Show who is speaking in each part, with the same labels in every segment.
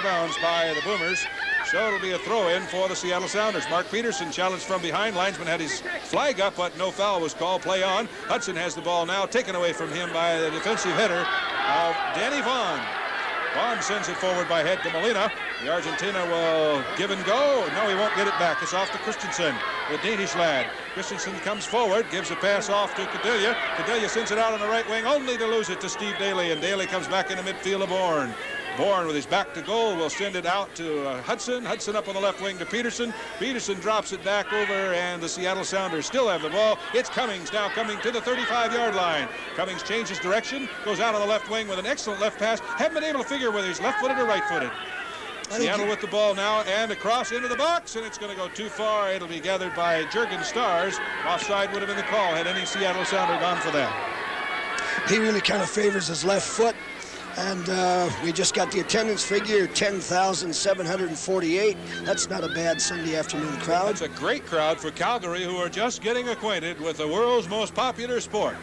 Speaker 1: bounds by the Boomers. So it'll be a throw-in for the Seattle Sounders. Mark Peterson challenged from behind. Linesman had his flag up, but no foul was called. Play on. Hudson has the ball now, taken away from him by the defensive header of Danny Vaughn. Vaughn sends it forward by head to Molina. The Argentina will give and go. No, he won't get it back. It's off to Christensen, the Danish lad. Christensen comes forward, gives a pass off to Cadillo. Cadillo sends it out on the right wing, only to lose it to Steve Daly, and Daly comes back in the midfield of Bourne. Bourne with his back to goal will send it out to Hudson. Hudson up on the left wing to Peterson. Peterson drops it back over, and the Seattle Sounders still have the ball. It's Cummings now coming to the 35-yard line. Cummings changes direction, goes out on the left wing with an excellent left pass. Haven't been able to figure whether he's left-footed or right-footed. Seattle with the ball now and across into the box, and it's going to go too far. It'll be gathered by Jurgen Stars. Offside would have been the call had any Seattle Sounder gone for that.
Speaker 2: He really kind of favors his left foot. And we just got the attendance figure, 10,748. That's not a bad Sunday afternoon crowd.
Speaker 1: That's a great crowd for Calgary, who are just getting acquainted with the world's most popular sport.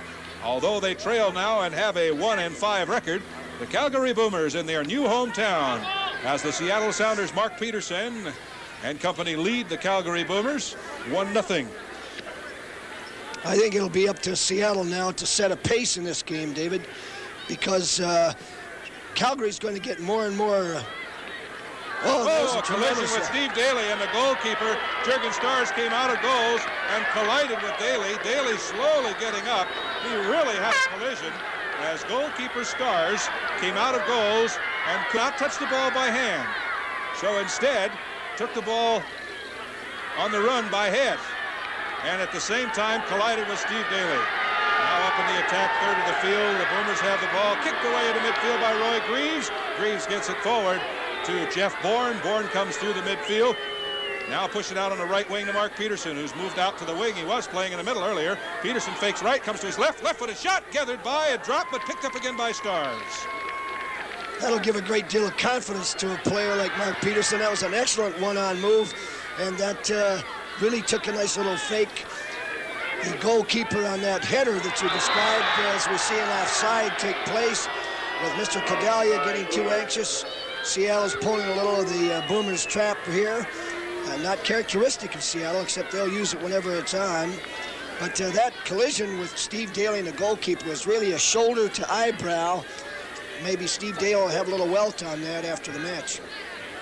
Speaker 1: Although they trail now and have a 1-5 record, the Calgary Boomers in their new hometown, as the Seattle Sounders' Mark Peterson and company lead the Calgary Boomers 1-0.
Speaker 2: I think it'll be up to Seattle now to set a pace in this game, David, because Calgary's going to get more and more.
Speaker 1: A collision with Steve Daly and the goalkeeper. Jurgen Stars came out of goals and collided with Daly. Daly slowly getting up. He really had a collision as goalkeeper Stars came out of goals and could not touch the ball by hand. So instead, took the ball on the run by head. And at the same time, collided with Steve Daly. Now up in the attack, third of the field. The Boomers have the ball kicked away into midfield by Roy Greaves. Greaves gets it forward to Jeff Bourne. Bourne comes through the midfield. Now push it out on the right wing to Mark Peterson, who's moved out to the wing. He was playing in the middle earlier. Peterson fakes right, comes to his left-footed shot, gathered by a drop, but picked up again by Stars.
Speaker 2: That'll give a great deal of confidence to a player like Mark Peterson. That was an excellent one-on move, and that really took a nice little fake. The goalkeeper on that header that you described, as we see an offside take place, with Mr. Cadallia getting too anxious. Seattle's pulling a little of the Boomers' trap here. Not characteristic of Seattle, except they'll use it whenever it's on. But that collision with Steve Daly and the goalkeeper was really a shoulder to eyebrow. Maybe Steve Daly will have a little welt on that after the match.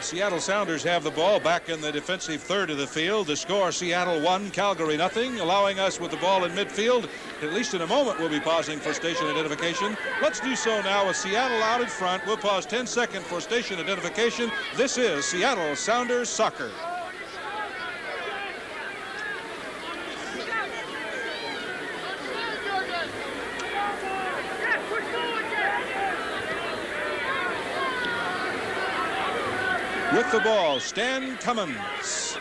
Speaker 1: Seattle Sounders have the ball back in the defensive third of the field. The score, Seattle 1, Calgary 0, allowing us with the ball in midfield. At least in a moment, we'll be pausing for station identification. Let's do so now with Seattle out in front. We'll pause 10 seconds for station identification. This is Seattle Sounders Soccer. With the ball, Stan Cummins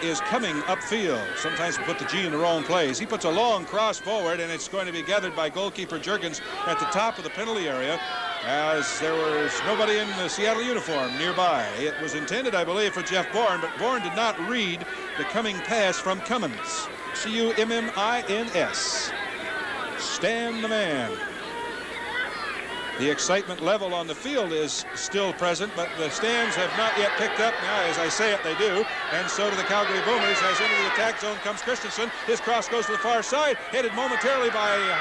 Speaker 1: is coming upfield. Sometimes we put the G in the wrong place. He puts a long cross forward, and it's going to be gathered by goalkeeper Jurgens at the top of the penalty area, as there was nobody in the Seattle uniform nearby. It was intended, I believe, for Jeff Bourne, but Bourne did not read the coming pass from Cummins. C-U-M-M-I-N-S. Stan the man. The excitement level on the field is still present, but the stands have not yet picked up. Now, as I say it, they do. And so do the Calgary Boomers. As into the attack zone comes Christensen. His cross goes to the far side, headed momentarily by the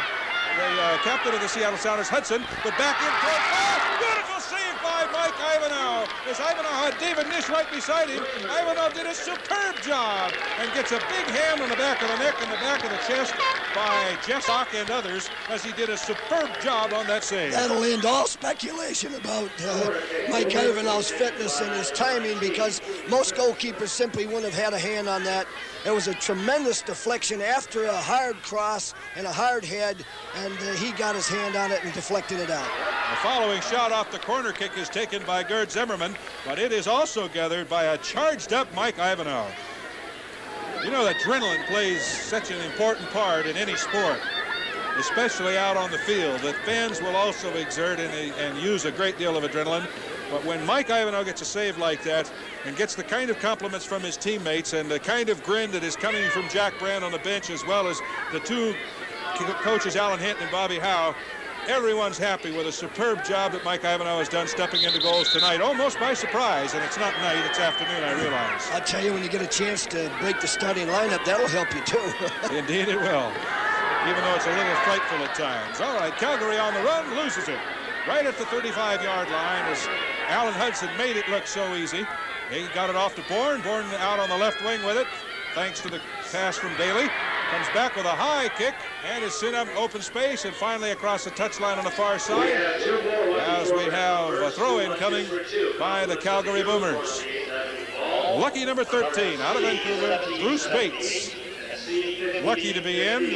Speaker 1: captain of the Seattle Sounders, Hudson. But back in toward beautiful save by Mike Ivanhoe. As Ivanhoe had David Nish right beside him, Ivanhoe did a superb job and gets a big hand on the back of the neck and the back of the chest by Jeff Sock and others, as he did a superb job on that save.
Speaker 2: That'll end all speculation about Mike Ivanhoe's fitness and his timing, because most goalkeepers simply wouldn't have had a hand on that. It was a tremendous deflection after a hard cross and a hard head, and he got his hand on it and deflected it out.
Speaker 1: The following shot off the corner kick is taken by Gerd Zimmerman, but it is also gathered by a charged-up Mike Ivanhoe. You know, adrenaline plays such an important part in any sport, especially out on the field, that fans will also exert and use a great deal of adrenaline. But when Mike Ivanhoe gets a save like that and gets the kind of compliments from his teammates and the kind of grin that is coming from Jack Brand on the bench, as well as the two coaches, Alan Hinton and Bobby Howe, Everyone's happy with a superb job that Mike Ivanhoe has done stepping into goals tonight, almost by surprise. And it's not night, it's afternoon, I realize.
Speaker 2: I'll tell you, when you get a chance to break the starting lineup, that'll help you too.
Speaker 1: Indeed it will, even though it's a little frightful at times. All right, Calgary on the run, loses it. Right at the 35-yard line as Alan Hudson made it look so easy. He got it off to Bourne. Bourne out on the left wing with it, thanks to the pass from Daly. Comes back with a high kick and is sent up in open space and finally across the touchline on the far side as we have a throw-in coming by the Calgary Boomers. Lucky number 13 out of Vancouver, Bruce Bates. Lucky to be in,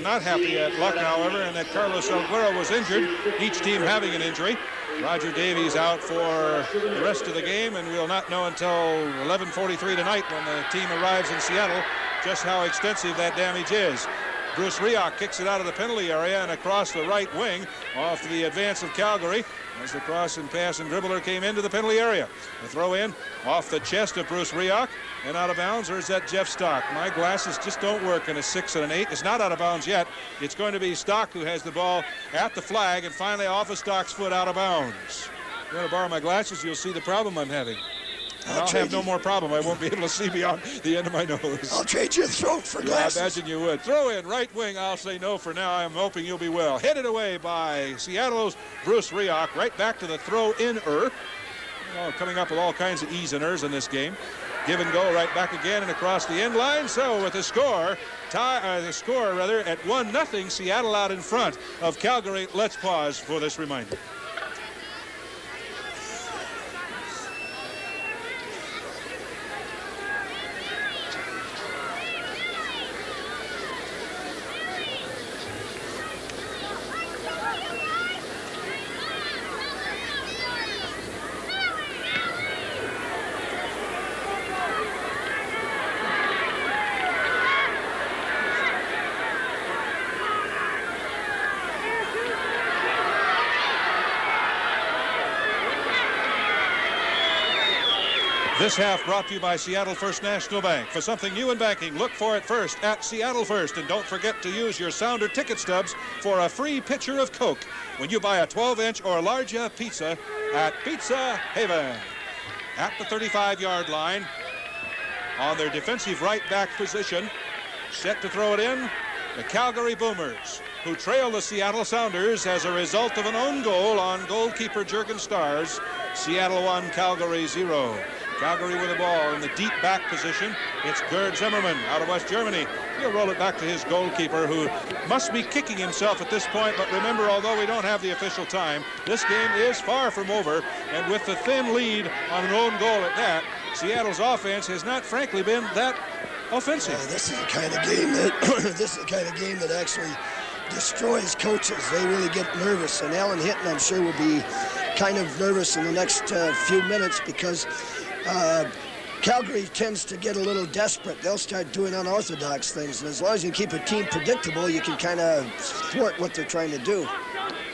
Speaker 1: not happy at luck, however, and that Carlos Alguero was injured, each team having an injury. Roger Davies out for the rest of the game, and we'll not know until 11:43 tonight when the team arrives in Seattle just how extensive that damage is. Bruce Rioch kicks it out of the penalty area and across the right wing off to the advance of Calgary as the cross and pass and dribbler came into the penalty area. The throw in off the chest of Bruce Rioch and out of bounds, or is that Jeff Stock? My glasses just don't work in a 6 and an 8. It's not out of bounds yet. It's going to be Stock who has the ball at the flag and finally off of Stock's foot out of bounds. If you want to borrow my glasses, you'll see the problem I'm having. I'll have no more problem. I won't be able to see beyond the end of my nose.
Speaker 2: I'll trade your throat for glasses.
Speaker 1: I imagine you would. Throw in right wing. I'll say no for now. I'm hoping you'll be well. Headed away by Seattle's Bruce Rioch. Right back to the throw-in-er. Coming up with all kinds of ease-in-ers in this game. Give and go right back again and across the end line. So with the score, at 1-0, Seattle out in front of Calgary. Let's pause for this reminder. This half brought to you by Seattle First National Bank. For something new in banking, look for it first at Seattle First. And don't forget to use your Sounder ticket stubs for a free pitcher of Coke when you buy a 12-inch or larger pizza at Pizza Haven. At the 35-yard line, on their defensive right back position, set to throw it in, the Calgary Boomers, who trail the Seattle Sounders as a result of an own goal on goalkeeper Jurgen Stars. Seattle 1, Calgary 0. Calgary with the ball in the deep back position. It's Gerd Zimmerman out of West Germany. He'll roll it back to his goalkeeper, who must be kicking himself at this point. But remember, although we don't have the official time, this game is far from over. And with the thin lead on an own goal at that, Seattle's offense has not, frankly, been that offensive.
Speaker 2: This is the kind of game that actually destroys coaches. They really get nervous, and Alan Hinton, I'm sure, will be kind of nervous in the next few minutes because Calgary tends to get a little desperate. They'll start doing unorthodox things, and as long as you keep a team predictable, you can kind of thwart what they're trying to do.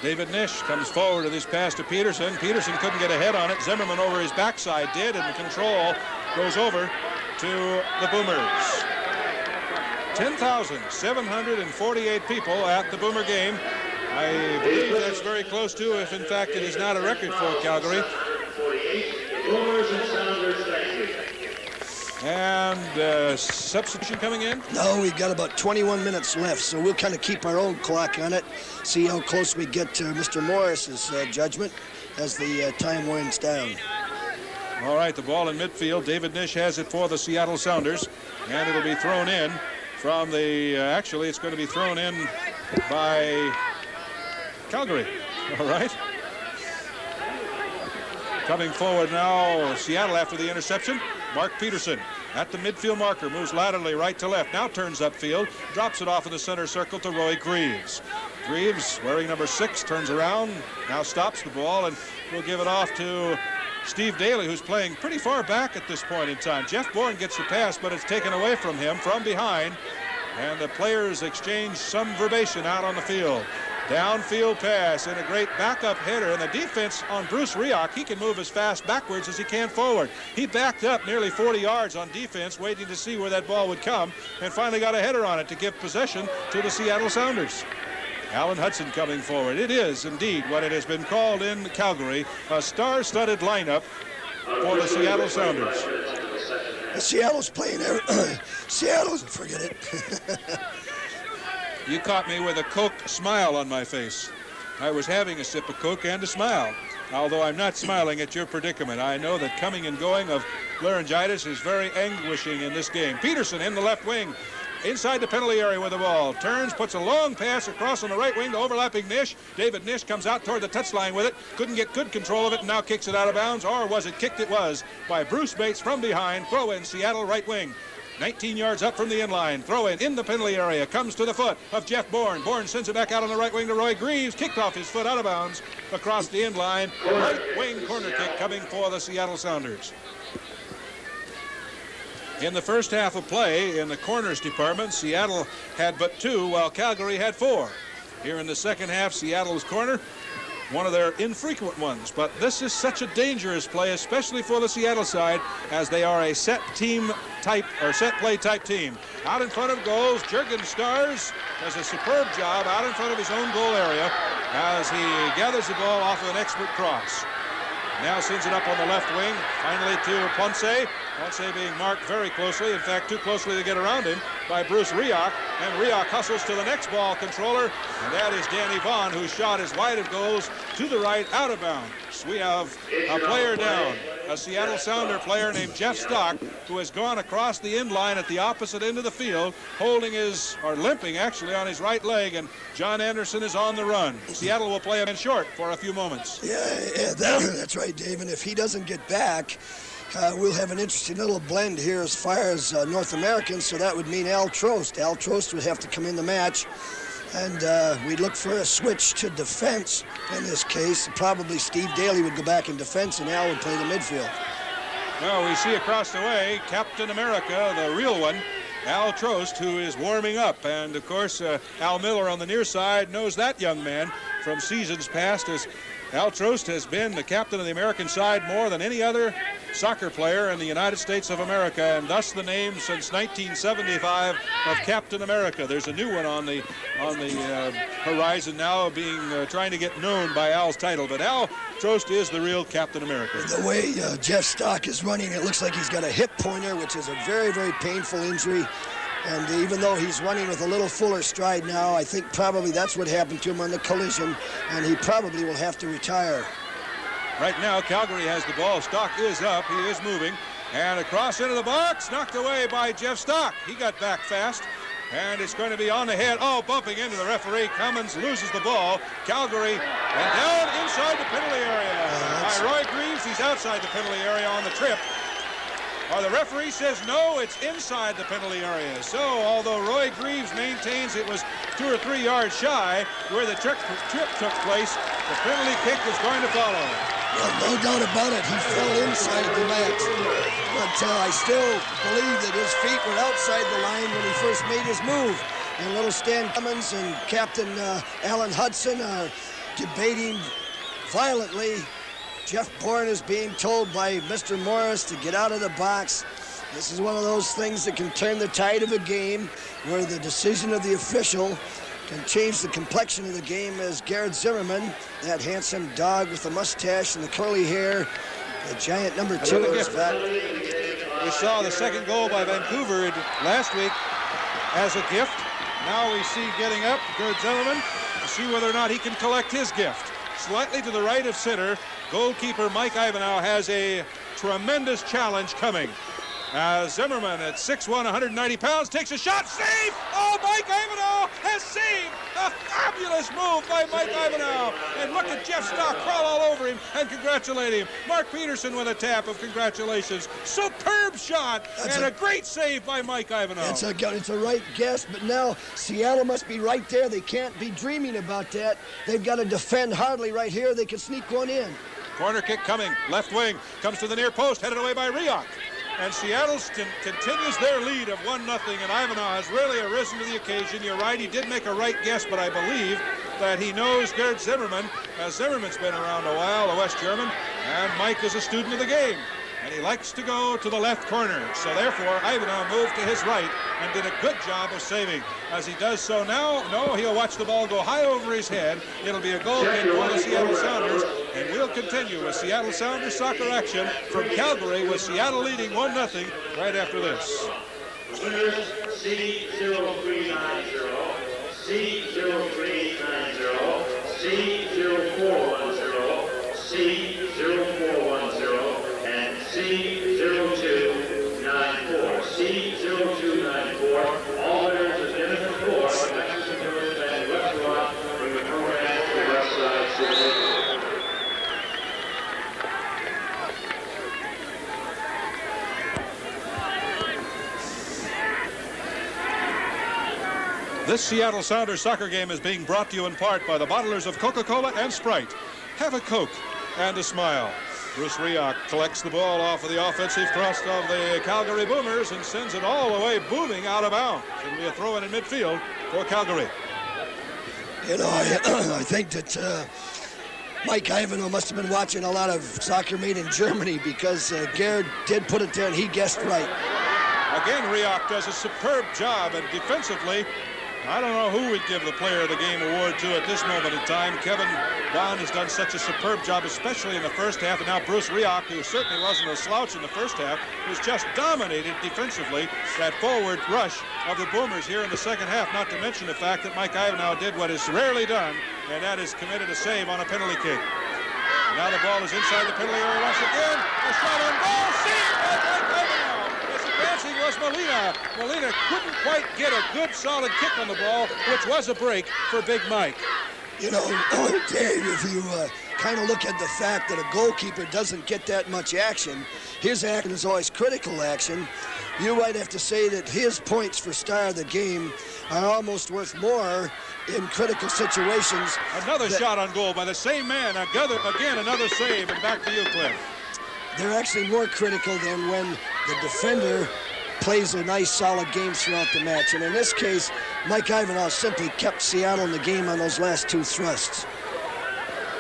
Speaker 1: David Nish comes forward with his pass to Peterson. Peterson couldn't get a head on it. Zimmerman over his backside did, and the control goes over to the Boomers. 10,748 people at the Boomer game. I believe that's very close to, if in fact it is not a record for Calgary. And substitution coming in?
Speaker 2: No, we've got about 21 minutes left, so we'll kind of keep our own clock on it, see how close we get to Mr. Morris's judgment as the time winds down.
Speaker 1: All right, the ball in midfield. David Nish has it for the Seattle Sounders, and it'll be thrown in from the, actually it's going to be thrown in by Calgary. All right. Coming forward now, Seattle after the interception. Mark Peterson at the midfield marker, moves laterally right to left, now turns upfield, drops it off in the center circle to Roy Greaves. Greaves, wearing number 6, turns around, now stops the ball, and will give it off to Steve Daly, who's playing pretty far back at this point in time. Jeff Bourne gets the pass, but it's taken away from him from behind, and the players exchange some verbation out on the field. Downfield pass and a great backup header, and the defense on Bruce Rioch, he can move as fast backwards as he can forward. He backed up nearly 40 yards on defense, waiting to see where that ball would come, and finally got a header on it to give possession to the Seattle Sounders. Alan Hudson coming forward. It is indeed what it has been called in Calgary, a star-studded lineup for the Seattle Sounders.
Speaker 2: Seattle's playing there. Seattle's, forget it.
Speaker 1: You caught me with a Coke smile on my face. I was having a sip of Coke and a smile. Although I'm not smiling at your predicament. I know that coming and going of laryngitis is very anguishing in this game. Peterson in the left wing, inside the penalty area with the ball. Turns, puts a long pass across on the right wing to overlapping Nish. David Nish comes out toward the touchline with it. Couldn't get good control of it and now kicks it out of bounds. Or was it kicked? It was by Bruce Bates from behind. Throw in Seattle right wing. 19 yards up from the inline. Throw in the penalty area. Comes to the foot of Jeff Bourne. Bourne sends it back out on the right wing to Roy Greaves. Kicked off his foot out of bounds across the inline. Right wing corner kick coming for the Seattle Sounders. In the first half of play in the corners department, Seattle had but 2 while Calgary had 4. Here in the second half, Seattle's corner, one of their infrequent ones, but this is such a dangerous play, especially for the Seattle side, as they are a set team type or set play type team. Out in front of goals, Jurgen Stars does a superb job out in front of his own goal area as he gathers the ball off of an expert cross. Now sends it up on the left wing, finally to Ponce. Ponce being marked very closely, in fact too closely to get around him, by Bruce Rioch. And Rioch hustles to the next ball controller, and that is Danny Vaughn, who shot as wide of goals to the right, out of bounds. We have a player down, a Seattle Sounder player named Jeff Stock, who has gone across the end line at the opposite end of the field, holding or limping actually on his right leg, and John Anderson is on the run. Seattle will play him in short for a few moments.
Speaker 2: Yeah, that's right, Dave. And if he doesn't get back, we'll have an interesting little blend here as far as North Americans, so that would mean Al Trost. Al Trost would have to come in the match, and we'd look for a switch to defense in this case. Probably Steve Daly would go back in defense, and Al would play the midfield.
Speaker 1: Well, we see across the way Captain America, the real one, Al Trost, who is warming up. And, of course, Al Miller on the near side knows that young man from seasons past, as Al Trost has been the captain of the American side more than any other soccer player in the United States of America, and thus the name since 1975 of Captain America. There's a new one on the horizon now, being trying to get known by Al's title, but Al Trost is the real Captain America.
Speaker 2: The way Jeff Stock is running, it looks like he's got a hip pointer, which is a very, very painful injury. And even though he's running with a little fuller stride now, I think probably that's what happened to him on the collision, and he probably will have to retire.
Speaker 1: Right now, Calgary has the ball. Stock is up. He is moving. And across into the box, knocked away by Jeff Stock. He got back fast. And it's going to be on the head. Oh, bumping into the referee. Cummins loses the ball. Calgary, and down inside the penalty area. By Roy Greaves, he's outside the penalty area on the trip. The referee says no, it's inside the penalty area. So, although Roy Greaves maintains it was 2 or 3 yards shy where the trip took place, the penalty kick is going to follow.
Speaker 2: Well, no doubt about it, he fell inside the net. But I still believe that his feet were outside the line when he first made his move. And little Stan Cummins and Captain Alan Hudson are debating violently. Jeff Bourne is being told by Mr. Morris to get out of the box. This is one of those things that can turn the tide of a game, where the decision of the official can change the complexion of the game, as Garrett Zimmerman, that handsome dog with the mustache and the curly hair, the giant number 2 is back.
Speaker 1: We saw the second goal by Vancouver last week as a gift. Now we see getting up Garrett Zimmerman to see whether or not he can collect his gift. Slightly to the right of center, goalkeeper Mike Ivanhoe has a tremendous challenge coming. Zimmerman at 6'1", 190 pounds, takes a shot, save! Oh, Mike Ivanhoe has saved! A fabulous move by Mike Ivanhoe. And look at Jeff Stock crawl all over him and congratulate him. Mark Peterson with a tap of congratulations. Superb shot and a great save by Mike Ivanhoe.
Speaker 2: It's a right guess, but now Seattle must be right there. They can't be dreaming about that. They've got to defend hardly right here. They can sneak one in.
Speaker 1: Corner kick coming, left wing, comes to the near post, headed away by Rioch. And Seattle continues their lead of 1-0, and Ivanhoe has really arisen to the occasion. You're right, he did make a right guess, but I believe that he knows Garrett Zimmerman, as Zimmerman's been around a while, a West German, and Mike is a student of the game. and he likes to go to the left corner. So therefore, Ivanov moved to his right and did a good job of saving. As he does so now, no, he'll watch the ball go high over his head. It'll be a goal kick for the Seattle Sounders, and we'll continue with Seattle Sounders soccer action from Calgary, with Seattle leading 1-0 right after this.
Speaker 3: Winners C0390, C0390, C0410, C0410, and C0294. C0294. All winners have been before. Mexican Village and Restaurant from the program to the West Side City.
Speaker 1: This Seattle Sounders soccer game is being brought to you in part by the bottlers of Coca-Cola and Sprite. Have a Coke and a smile. Bruce Rioch collects the ball off of the offensive thrust of the Calgary Boomers and sends it all the way booming out of bounds. It'll be a throw-in in midfield for Calgary.
Speaker 2: You know, I think that Mike Ivanov must have been watching a lot of soccer made in Germany, because Gerd did put it there and he guessed right.
Speaker 1: Again, Rioch does a superb job, and defensively, I don't know who we'd give the player of the game award to at this moment in time. Kevin Bond has done such a superb job, especially in the first half, and now Bruce Rioch, who certainly wasn't a slouch in the first half, has just dominated defensively that forward rush of the Boomers here in the second half, not to mention the fact that Mike Ivanov did what is rarely done, and that is committed a save on a penalty kick. Now the ball is inside the penalty area once again. A shot on goal, saved by Mike Ivanov. Advancing was Molina. Molina couldn't quite get a good solid kick on the ball, which was a break for Big Mike.
Speaker 2: You know, Dave, if you kind of look at the fact that a goalkeeper doesn't get that much action, his action is always critical action. You might have to say that his points for star of the game are almost worth more in critical situations.
Speaker 1: Another shot on goal by the same man. Again, another save, and back to you, Cliff.
Speaker 2: They're actually more critical than when the defender plays a nice, solid game throughout the match. And in this case, Mike Ivanov simply kept Seattle in the game on those last two thrusts.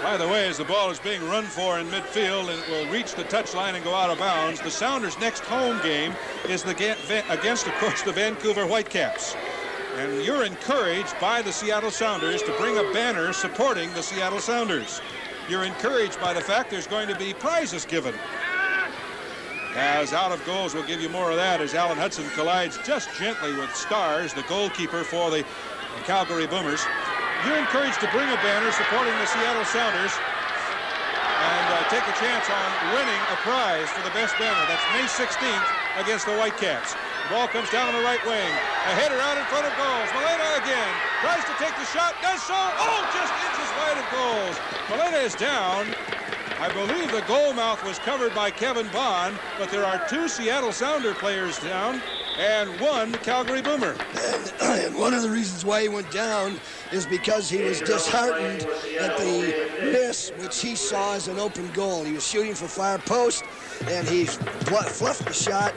Speaker 1: By the way, as the ball is being run for in midfield and it will reach the touchline and go out of bounds, the Sounders' next home game is against, of course, the Vancouver Whitecaps. And you're encouraged by the Seattle Sounders to bring a banner supporting the Seattle Sounders. You're encouraged by the fact there's going to be prizes given. As out of goals, we'll give you more of that as Alan Hudson collides just gently with Stars, the goalkeeper for the Calgary Boomers. You're encouraged to bring a banner supporting the Seattle Sounders and take a chance on winning a prize for the best banner. That's May 16th against the Whitecaps. The ball comes down on the right wing. A header out in front of goals. Molina again tries to take the shot, does so. Oh, just inches wide of goals. Molina is down. I believe the goal mouth was covered by Kevin Bond, but there are two Seattle Sounder players down and one Calgary Boomer.
Speaker 2: And one of the reasons why he went down is because he was disheartened at the miss, which he saw as an open goal. He was shooting for far post, and he fluffed the shot,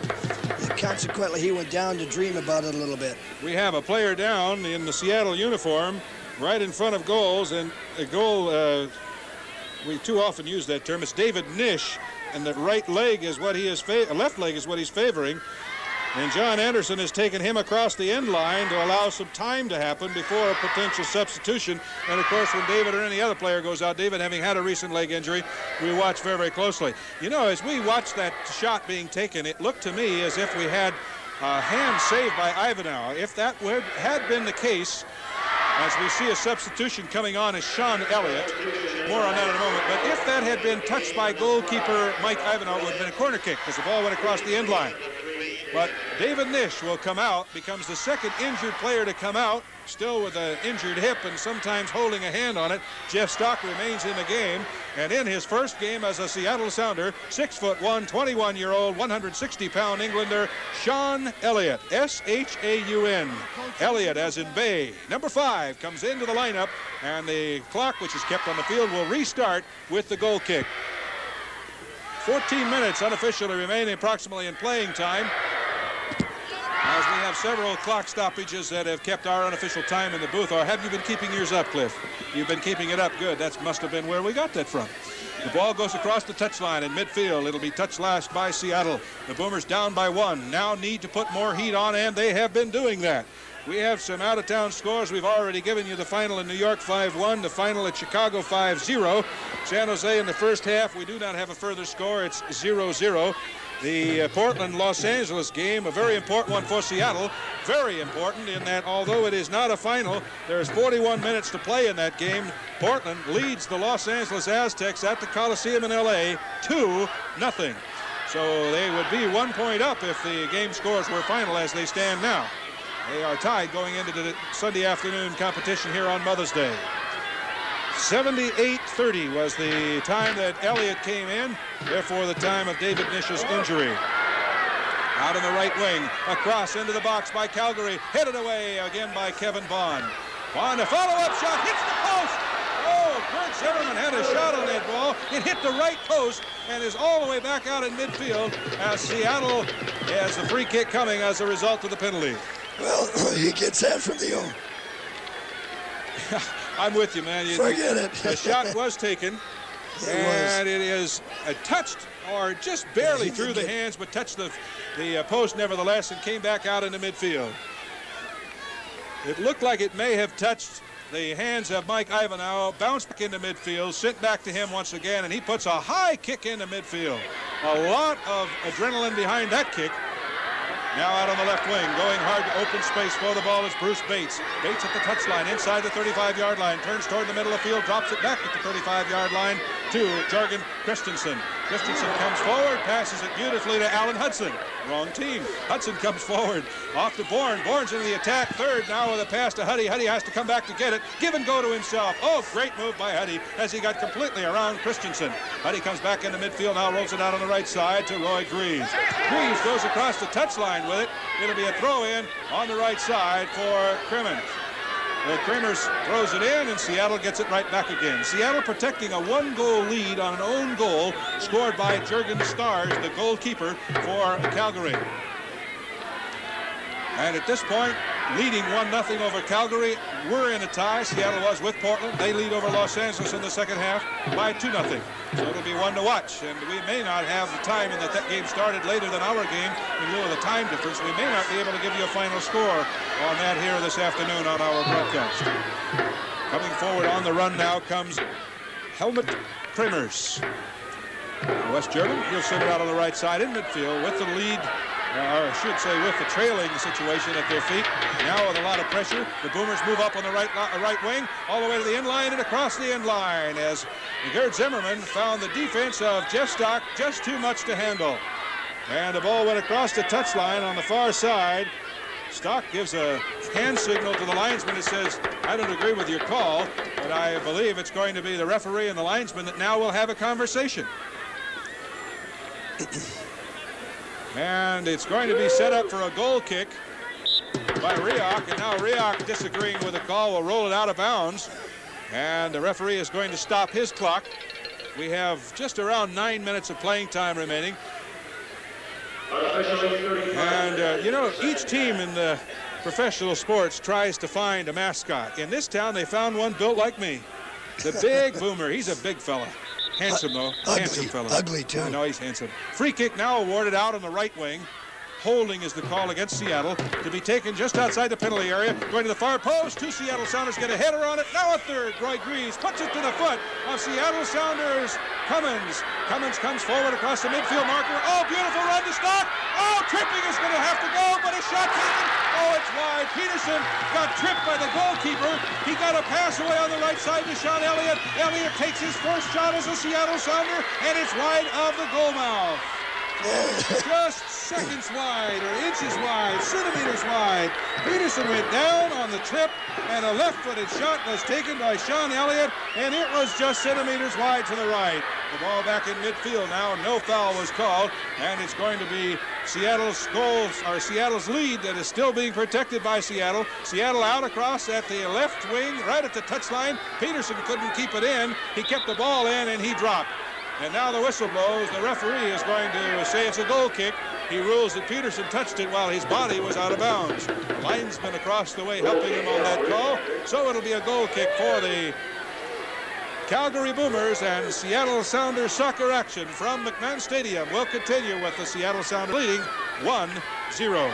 Speaker 2: and consequently he went down to dream about it a little bit.
Speaker 1: We have a player down in the Seattle uniform right in front of goals, and a goal, we too often use that term. It's David Nish, and the right leg is what he is, left leg is what he's favoring. And John Anderson has taken him across the end line to allow some time to happen before a potential substitution. And of course, when David or any other player goes out, David having had a recent leg injury, we watch very, very closely. You know, as we watched that shot being taken, it looked to me as if we had a hand saved by Ivanov. If that had been the case, as we see a substitution coming on as Sean Elliott. More on that in a moment. But if that had been touched by goalkeeper Mike Ivanov, it would have been a corner kick because the ball went across the end line. But David Nish will come out, becomes the second injured player to come out, still with an injured hip and sometimes holding a hand on it. Jeff Stock remains in the game, and in his first game as a Seattle Sounder, 6'1", 21-year-old, 160-pound Englander, Sean Elliott, S-H-A-U-N. Elliott, as in Bay. Number 5 comes into the lineup, and the clock, which is kept on the field, will restart with the goal kick. 14 minutes unofficially remaining approximately in playing time, as we have several clock stoppages that have kept our unofficial time in the booth. Or have you been keeping yours up, Cliff? You've been keeping it up. Good. That must have been where we got that from. The ball goes across the touchline in midfield. It'll be touched last by Seattle. The Boomers down by 1. Now need to put more heat on, and they have been doing that. We have some out-of-town scores. We've already given you the final in New York 5-1, the final at Chicago 5-0. San Jose in the first half, we do not have a further score. It's 0-0. The Portland-Los Angeles game, a very important one for Seattle. Very important in that although it is not a final, there's 41 minutes to play in that game. Portland leads the Los Angeles Aztecs at the Coliseum in L.A. 2-0. So they would be 1 point up if the game scores were final as they stand now. They are tied going into the Sunday afternoon competition here on Mother's Day. 78:30 was the time that Elliott came in, therefore the time of David Nish's injury. Out in the right wing, across into the box by Calgary, headed away again by Kevin Bond. Bond, a follow-up shot, hits the post! Oh, Kurt Zimmerman had a shot on that ball. It hit the right post and is all the way back out in midfield as Seattle has the free kick coming as a result of the penalty.
Speaker 2: Well, he gets that from the own.
Speaker 1: I'm with you, man.
Speaker 2: Forget it.
Speaker 1: The shot was taken, and it is touched or just barely through the hands, but touched the post nevertheless and came back out into midfield. It looked like it may have touched the hands of Mike Ivanhoe, bounced back into midfield, sent back to him once again, and he puts a high kick into midfield. A lot of adrenaline behind that kick. Now out on the left wing, going hard to open space for the ball is Bruce Bates. Bates at the touchline, inside the 35-yard line, turns toward the middle of the field, drops it back at the 35-yard line to Jorgen Christensen. Christensen comes forward, passes it beautifully to Alan Hudson. Wrong team. Hudson comes forward, off to Bourne. Bourne's into the attack, third now with a pass to Huddy. Huddy has to come back to get it. Give and go to himself. Oh, great move by Huddy as he got completely around Christensen. Huddy comes back into midfield, now rolls it out on the right side to Roy Greaves. Greaves goes across the touchline with it. It'll be a throw-in on the right side for Crimmins. Well, Crimmins throws it in, and Seattle gets it right back again. Seattle protecting a 1-goal lead on an own goal scored by Jurgen Stars, the goalkeeper for Calgary. And at this point, leading 1-0 over Calgary. We're in a tie. Seattle was with Portland. They lead over Los Angeles in the second half by 2-0. So it'll be one to watch. And we may not have the time in that game started later than our game in lieu of the time difference. We may not be able to give you a final score on that here this afternoon on our broadcast. Coming forward on the run now comes Helmut Krimmers. West German, he'll send it out on the right side in midfield with the lead, or I should say with the trailing situation at their feet. Now with a lot of pressure, the Boomers move up on the right wing, all the way to the end line and across the end line as Gerd Zimmerman found the defense of Jeff Stock just too much to handle. And the ball went across the touchline on the far side. Stock gives a hand signal to the linesman that says, I don't agree with your call, but I believe it's going to be the referee and the linesman that now will have a conversation. And it's going to be set up for a goal kick by Rioch, and now Rioch, disagreeing with the call, will roll it out of bounds, and the referee is going to stop his clock. We have just around 9 minutes of playing time remaining. And, you know, each team in the professional sports tries to find a mascot. In this town, they found one built like me. The Big Boomer. He's a big fella. Handsome, though. Handsome fella.
Speaker 2: Ugly, too.
Speaker 1: I know he's handsome. Free kick now awarded out on the right wing. Holding is the call against Seattle to be taken just outside the penalty area. Going to the far post. Two Seattle Sounders get a header on it. Now a third. Roy Greaves puts it to the foot of Seattle Sounders. Cummins. Cummins comes forward across the midfield marker. Oh, beautiful run to Stock. Oh, tripping is going to have to go, but a shot taken. Oh, it's wide. Peterson got tripped by the goalkeeper. He got a pass away on the right side to Sean Elliott. Elliott takes his first shot as a Seattle Sounder, and it's wide of the goal mouth. Just seconds wide, or inches wide, centimeters wide. Peterson went down on the trip, and a left-footed shot was taken by Sean Elliott, and it was just centimeters wide to the right. The ball back in midfield now. No foul was called, and it's going to be Seattle's goals, or Seattle's lead that is still being protected by Seattle. Seattle out across at the left wing, right at the touchline. Peterson couldn't keep it in. He kept the ball in, and he dropped. And now the whistle blows. The referee is going to say it's a goal kick. He rules that Peterson touched it while his body was out of bounds. Linesman across the way helping him on that call. So it'll be a goal kick for the Calgary Boomers and Seattle Sounders soccer action from McMahon Stadium will continue with the Seattle Sounders leading 1-0.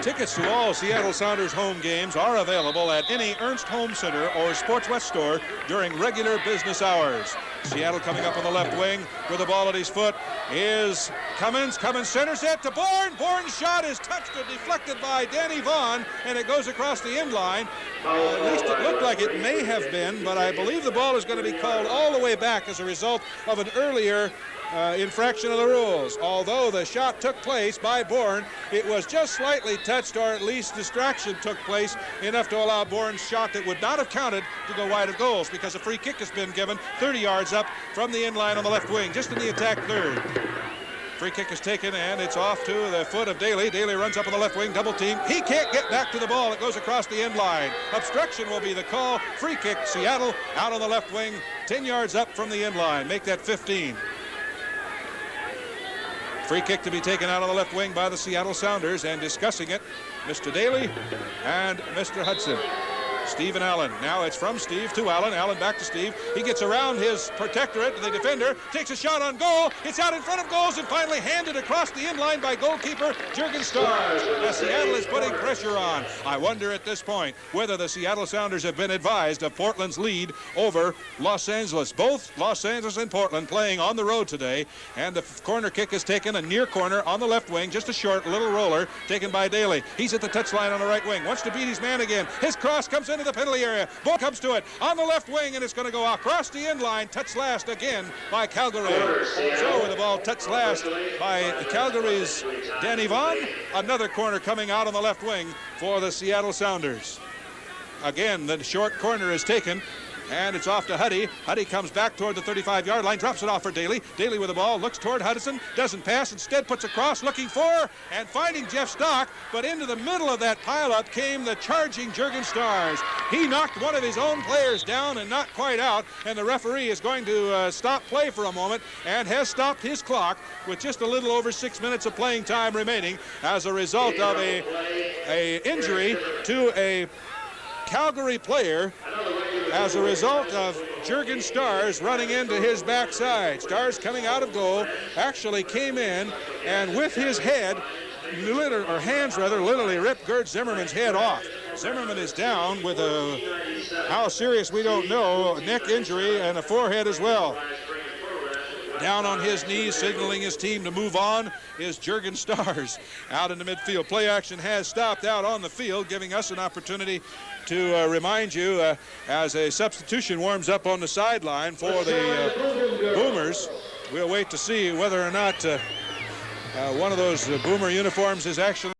Speaker 1: Tickets to all Seattle Sounders home games are available at any Ernst Home Center or Sports West store during regular business hours. Seattle coming up on the left wing with the ball at his foot is Cummins. Cummins centers it to Bourne. Bourne's shot is touched and deflected by Danny Vaughn, and it goes across the end line. At least it looked like it may have been, but I believe the ball is going to be called all the way back as a result of an earlier infraction of the rules. Although the shot took place by Bourne, it was just slightly touched, or at least distraction took place enough to allow Bourne's shot that would not have counted to go wide of goals, because a free kick has been given 30 yards up from the end line on the left wing, just in the attack third. Free kick is taken, and it's off to the foot of Daly. Daly runs up on the left wing, double team. He can't get back to the ball. It goes across the end line. Obstruction will be the call. Free kick, Seattle out on the left wing, 10 yards up from the end line. Make that 15. Free kick to be taken out on the left wing by the Seattle Sounders, and discussing it, Mr. Daly and Mr. Hudson. Steve and Allen. Now it's from Steve to Allen. Allen back to Steve. He gets around his protectorate, the defender, takes a shot on goal. It's out in front of goals and finally handed across the end line by goalkeeper Jurgen Stars. As Seattle is putting pressure on. I wonder at this point whether the Seattle Sounders have been advised of Portland's lead over Los Angeles. Both Los Angeles and Portland playing on the road today, and the corner kick is taken, a near corner on the left wing, just a short little roller taken by Daly. He's at the touchline on the right wing, wants to beat his man again. His cross comes into the penalty area. Ball comes to it on the left wing, and it's going to go across the end line. Touched last again by Calgary. So with the ball touched last by Calgary's Danny Vaughn. Another corner coming out on the left wing for the Seattle Sounders. Again, the short corner is taken, and it's off to Huddy. Huddy comes back toward the 35-yard line, drops it off for Daly. Daly with the ball, looks toward Hudson, doesn't pass, instead puts a cross, looking for and finding Jeff Stock, but into the middle of that pileup came the charging Jurgen Stars. He knocked one of his own players down and not quite out, and the referee is going to stop play for a moment, and has stopped his clock with just a little over 6 minutes of playing time remaining as a result of a injury to a Calgary player, as a result of Jurgen Stars running into his backside. Stars coming out of goal actually came in and with his head, or hands rather, literally ripped Gerd Zimmerman's head off. Zimmerman is down with how serious we don't know, neck injury and a forehead as well. Down on his knees, signaling his team to move on, is Jurgen Stars out in the midfield. Play action has stopped out on the field, giving us an opportunity to remind you as a substitution warms up on the sideline for the Boomers. We'll wait to see whether or not one of those Boomer uniforms is actually